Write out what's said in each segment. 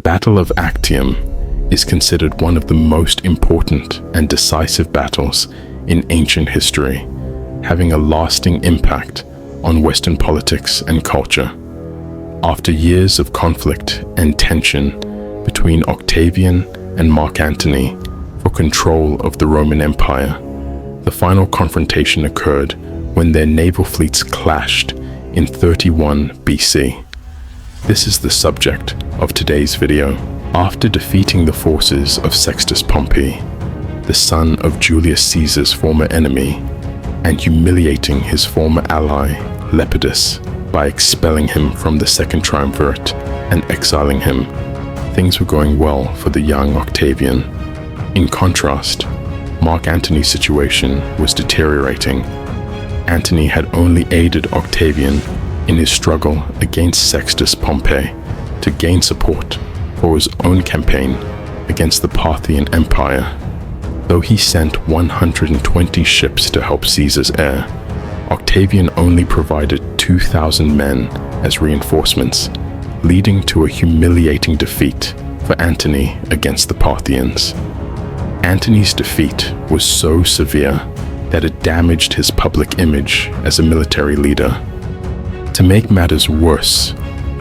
Battle of Actium is considered one of the most important and decisive battles in ancient history, having a lasting impact on Western politics and culture. After years of conflict and tension between Octavian and Mark Antony for control of the Roman Empire, the final confrontation occurred when their naval fleets clashed in 31 BC. This is the subject of today's video. After defeating the forces of Sextus Pompey, the son of Julius Caesar's former enemy, and humiliating his former ally Lepidus by expelling him from the Second Triumvirate and exiling him, things were going well for the young Octavian. In contrast, Mark Antony's situation was deteriorating. Antony had only aided Octavian in his struggle against Sextus Pompey to gain support for his own campaign against the Parthian Empire. Though he sent 120 ships to help Caesar's heir, Octavian only provided 2,000 men as reinforcements, leading to a humiliating defeat for Antony against the Parthians. Antony's defeat was so severe that it damaged his public image as a military leader. To make matters worse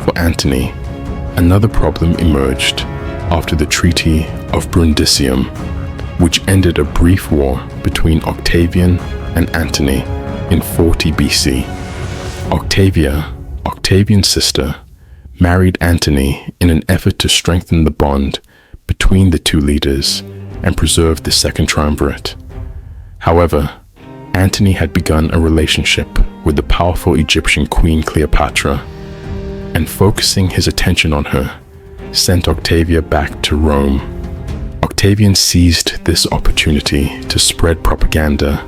for Antony, another problem emerged after the Treaty of Brundisium, which ended a brief war between Octavian and Antony in 40 BC. Octavia, Octavian's sister, married Antony in an effort to strengthen the bond between the two leaders and preserve the Second Triumvirate. However, Antony had begun a relationship with the powerful Egyptian queen Cleopatra, and focusing his attention on her sent Octavia back to Rome. Octavian seized this opportunity to spread propaganda,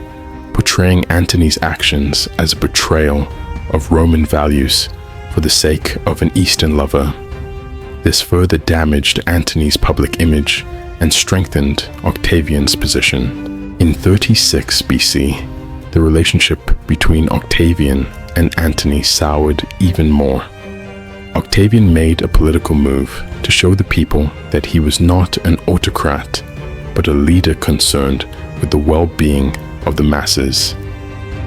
portraying Antony's actions as a betrayal of Roman values for the sake of an Eastern lover. This further damaged Antony's public image and strengthened Octavian's position. In 36 BC, the relationship between Octavian and Antony soured even more. Octavian made a political move to show the people that he was not an autocrat, but a leader concerned with the well-being of the masses.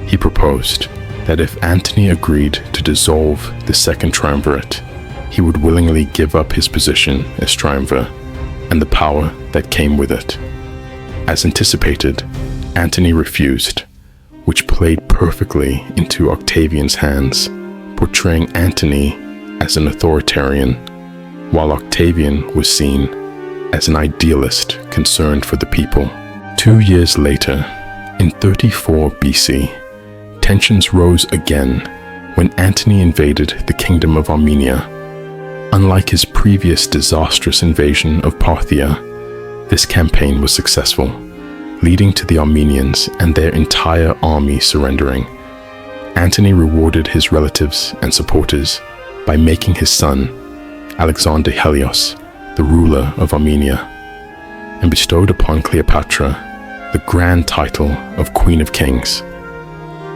He proposed that if Antony agreed to dissolve the Second Triumvirate, he would willingly give up his position as triumvir and the power that came with it. As anticipated, Antony refused, which played perfectly into Octavian's hands, portraying Antony as an authoritarian, while Octavian was seen as an idealist concerned for the people. 2 years later, in 34 BC, tensions rose again when Antony invaded the kingdom of Armenia. Unlike his previous disastrous invasion of Parthia, this campaign was successful, leading to the Armenians and their entire army surrendering. Antony rewarded his relatives and supporters by making his son, Alexander Helios, the ruler of Armenia, and bestowed upon Cleopatra the grand title of Queen of Kings.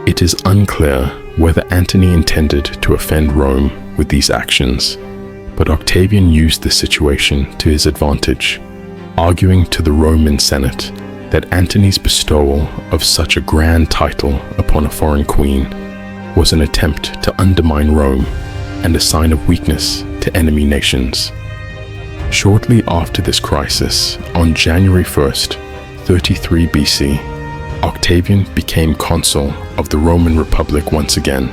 It is unclear whether Antony intended to offend Rome with these actions, but Octavian used the situation to his advantage, arguing to the Roman Senate that Antony's bestowal of such a grand title upon a foreign queen was an attempt to undermine Rome and a sign of weakness to enemy nations. Shortly after this crisis, on January 1st, 33 BC, Octavian became consul of the Roman Republic once again.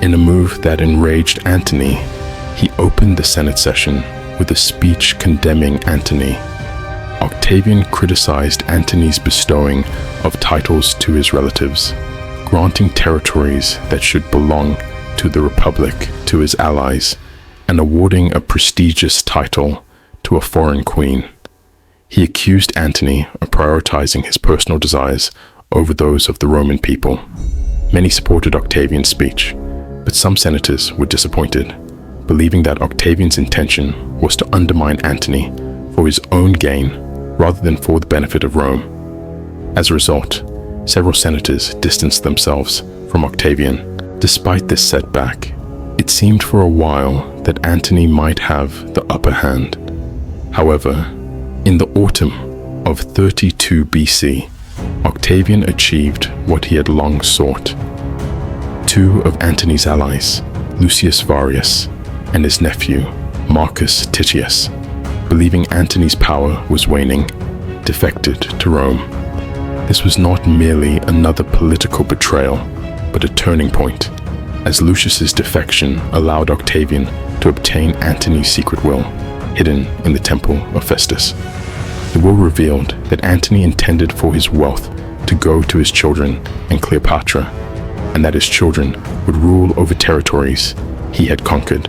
In a move that enraged Antony, he opened the Senate session with a speech condemning Antony. Octavian criticized Antony's bestowing of titles to his relatives, granting territories that should belong to the Republic to his allies, and awarding a prestigious title to a foreign queen. He accused Antony of prioritizing his personal desires over those of the Roman people. Many supported Octavian's speech, but some senators were disappointed, believing that Octavian's intention was to undermine Antony for his own gain rather than for the benefit of Rome. As a result, several senators distanced themselves from Octavian. Despite this setback, it seemed for a while that Antony might have the upper hand. However, in the autumn of 32 BC, Octavian achieved what he had long sought. Two of Antony's allies, Lucius Varius and his nephew, Marcus Titius, believing Antony's power was waning, defected to Rome. This was not merely another political betrayal, but a turning point, as Lucius's defection allowed Octavian to obtain Antony's secret will, hidden in the temple of Festus. The will revealed that Antony intended for his wealth to go to his children and Cleopatra, and that his children would rule over territories he had conquered.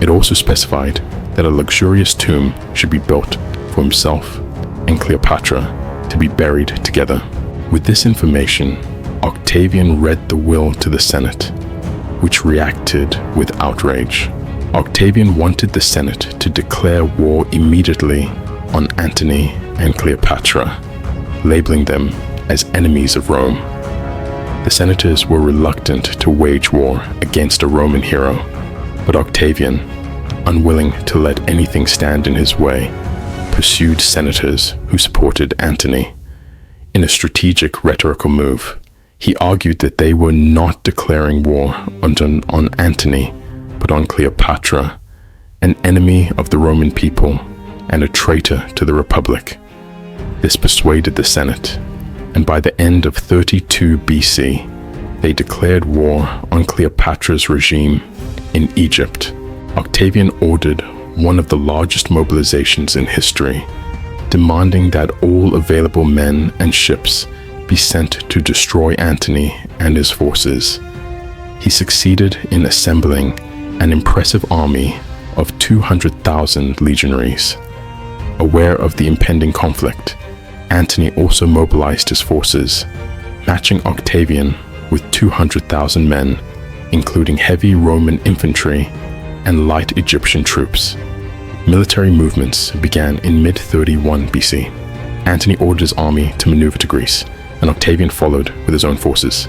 It also specified that a luxurious tomb should be built for himself and Cleopatra to be buried together. With this information, Octavian read the will to the Senate, which reacted with outrage. Octavian wanted the Senate to declare war immediately on Antony and Cleopatra, labeling them as enemies of Rome. The senators were reluctant to wage war against a Roman hero, but Octavian, unwilling to let anything stand in his way, pursued senators who supported Antony. In a strategic rhetorical move, he argued that they were not declaring war on Antony, but on Cleopatra, an enemy of the Roman people and a traitor to the Republic. This persuaded the Senate, and by the end of 32 BC, they declared war on Cleopatra's regime in Egypt. Octavian ordered one of the largest mobilizations in history, demanding that all available men and ships be sent to destroy Antony and his forces. He succeeded in assembling an impressive army of 200,000 legionaries. Aware of the impending conflict, Antony also mobilized his forces, matching Octavian with 200,000 men, including heavy Roman infantry and light Egyptian troops. Military movements began in mid-31 BC. Antony ordered his army to maneuver to Greece, and Octavian followed with his own forces.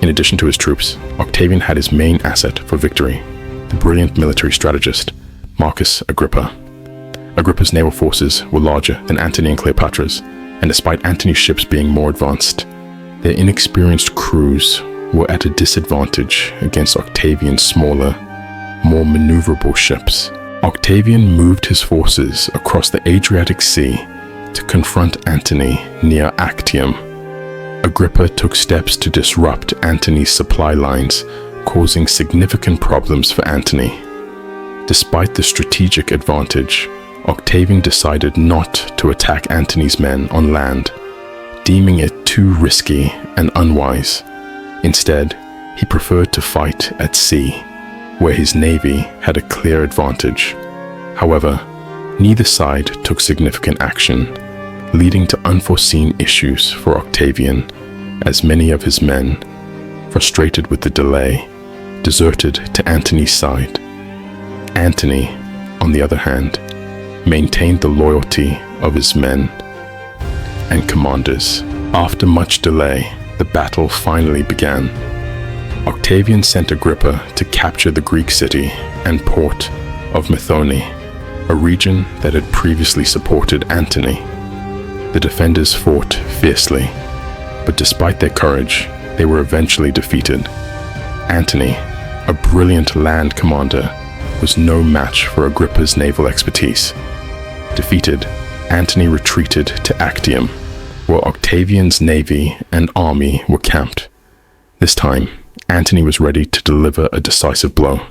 In addition to his troops, Octavian had his main asset for victory, the brilliant military strategist, Marcus Agrippa. Agrippa's naval forces were larger than Antony and Cleopatra's, and despite Antony's ships being more advanced, their inexperienced crews were at a disadvantage against Octavian's smaller, more maneuverable ships. Octavian moved his forces across the Adriatic Sea to confront Antony near Actium. Agrippa took steps to disrupt Antony's supply lines, causing significant problems for Antony. Despite the strategic advantage, Octavian decided not to attack Antony's men on land, deeming it too risky and unwise. Instead, he preferred to fight at sea, where his navy had a clear advantage. However, neither side took significant action, leading to unforeseen issues for Octavian, as many of his men, frustrated with the delay, deserted to Antony's side. Antony, on the other hand, maintained the loyalty of his men and commanders. After much delay, the battle finally began. Octavian sent Agrippa to capture the Greek city and port of Methone, a region that had previously supported Antony. The defenders fought fiercely, but despite their courage, they were eventually defeated. Antony, a brilliant land commander, was no match for Agrippa's naval expertise. Defeated, Antony retreated to Actium, where Octavian's navy and army were camped. This time, Antony was ready to deliver a decisive blow.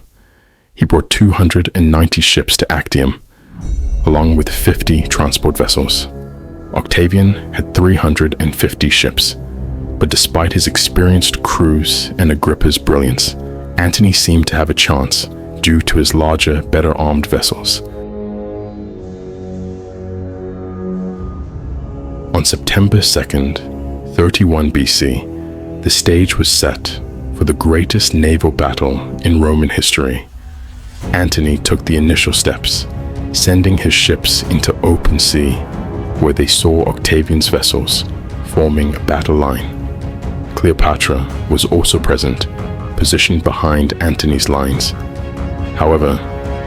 He brought 290 ships to Actium, along with 50 transport vessels. Octavian had 350 ships, but despite his experienced crews and Agrippa's brilliance, Antony seemed to have a chance due to his larger, better-armed vessels. On September 2nd, 31 BC, the stage was set for the greatest naval battle in Roman history. Antony took the initial steps, sending his ships into open sea, where they saw Octavian's vessels forming a battle line. Cleopatra was also present, positioned behind Antony's lines. However,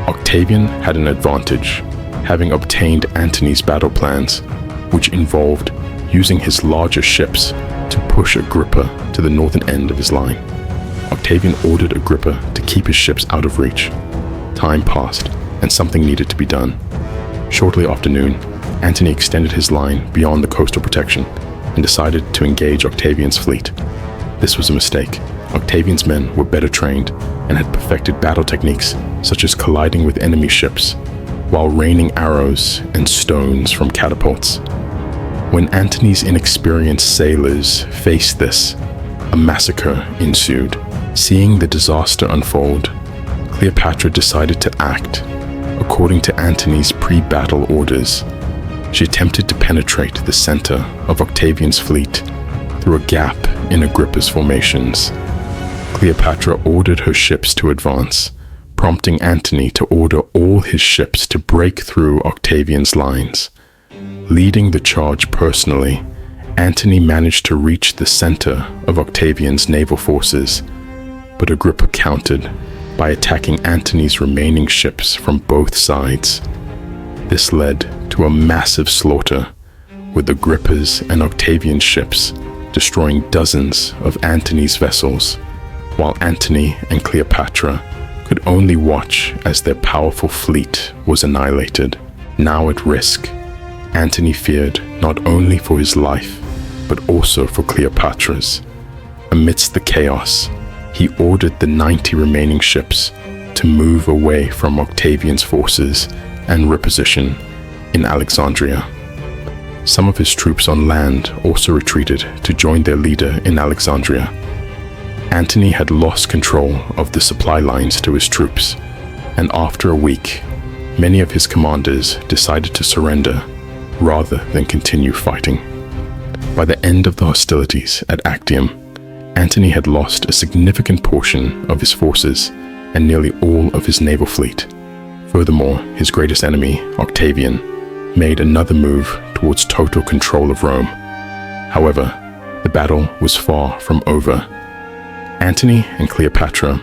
Octavian had an advantage. having obtained Antony's battle plans, which involved using his larger ships to push Agrippa to the northern end of his line. Octavian ordered Agrippa to keep his ships out of reach. Time passed, and something needed to be done. Shortly after noon, Antony extended his line beyond the coastal protection and decided to engage Octavian's fleet. This was a mistake. Octavian's men were better trained and had perfected battle techniques such as colliding with enemy ships while raining arrows and stones from catapults. When Antony's inexperienced sailors faced this, a massacre ensued. Seeing the disaster unfold, Cleopatra decided to act according to Antony's pre-battle orders. She attempted to penetrate the center of Octavian's fleet through a gap in Agrippa's formations. Cleopatra ordered her ships to advance, prompting Antony to order all his ships to break through Octavian's lines. Leading the charge personally, Antony managed to reach the center of Octavian's naval forces, but Agrippa countered by attacking Antony's remaining ships from both sides. This led to a massive slaughter, with Agrippa's and Octavian's ships destroying dozens of Antony's vessels, while Antony and Cleopatra could only watch as their powerful fleet was annihilated. Now at risk, Antony feared not only for his life, but also for Cleopatra's. Amidst the chaos, he ordered the 90 remaining ships to move away from Octavian's forces and reposition in Alexandria. Some of his troops on land also retreated to join their leader in Alexandria. Antony had lost control of the supply lines to his troops, and after a week, many of his commanders decided to surrender rather than continue fighting. By the end of the hostilities at Actium, Antony had lost a significant portion of his forces and nearly all of his naval fleet. Furthermore, his greatest enemy, Octavian, made another move towards total control of Rome. However, the battle was far from over. Antony and Cleopatra